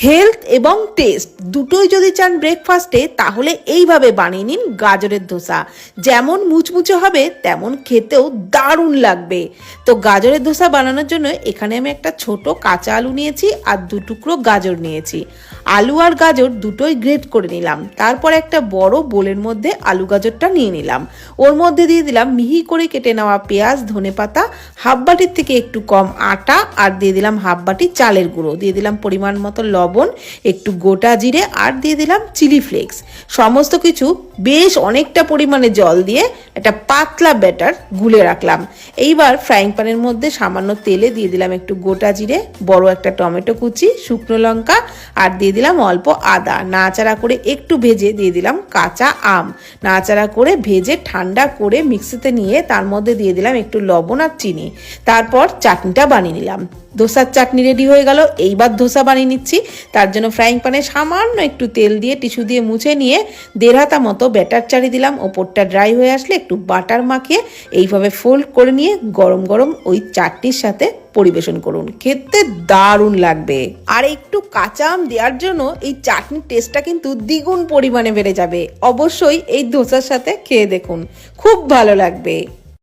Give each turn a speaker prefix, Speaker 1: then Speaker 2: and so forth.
Speaker 1: Health এবং test দুটোই যদি চান ব্রেকফাস্টে, তাহলে এইভাবে বানিয়ে নিন গাজরের ধোসা। যেমন মুচমুচে হবে তেমন খেতেও দারুণ লাগবে। তো গাজরের ধোসা বানানোর জন্য এখানে আমি একটা ছোট কাঁচা আলু নিয়েছি আর 2 টুকরো গাজর নিয়েছি। আলু আর গাজর দুটোই গ্রেট করে নিলাম। তারপর একটা বড় বোলের মধ্যে আলু গাজরটা নিয়ে নিলাম। ওর মধ্যে দিয়ে দিলাম মিহি করে কেটে নেওয়া পেঁয়াজ, ধনেপাতা, হাফ বাটির থেকে একটু কম আটা, আর দিয়ে দিলাম হাফ বাটি চালের গুঁড়ো, দিয়ে দিলাম পরিমাণ মতো লবণ, একটু গোটা জিরে, আর দিয়ে দিলাম চিলি ফ্লেক্স। সমস্ত কিছু বেশ অনেকটা পরিমাণে জল দিয়ে একটা পাতলা ব্যাটার গুলে রাখলাম। এইবার ফ্রাইং প্যানের মধ্যে সামান্য তেলে দিয়ে দিলাম একটু গোটা জিরে, বড় একটা টমেটো কুচি, শুকনো লঙ্কা, আর দিয়ে দিলাম অল্প আদা। নাড়াচাড়া করে একটু ভেজে দিয়ে দিলাম কাঁচা আম। নাড়াচাড়া করে ভেজে ঠান্ডা করে মিক্সিতে নিয়ে তার মধ্যে দিয়ে দিলাম একটু লবণ আর চিনি। তারপর চাটনিটা বানিয়ে নিলাম। ধোসার চাটনি রেডি হয়ে গেল। এইবার ধোসা বানিয়ে নিচ্ছি। তার জন্য ফ্রাইং প্যানে সামান্য একটু তেল দিয়ে টিস্যু দিয়ে মুছে নিয়ে 1.5 হাতা মতো ব্যাটার চাড়িয়ে দিলাম। ওপরটা ড্রাই হয়ে আসলে একটু বাটার মাখিয়ে এইভাবে ফোল্ড করে নিয়ে গরম গরম ওই চাটনির সাথে পরিবেশন করুন। খেতে দারুণ লাগবে। আর একটু কাঁচা আম দেওয়ার জন্য এই চাটনির টেস্টটা কিন্তু দ্বিগুণ পরিমাণে বেড়ে যাবে। অবশ্যই এই ধোসার সাথে খেয়ে দেখুন, খুব ভালো লাগবে।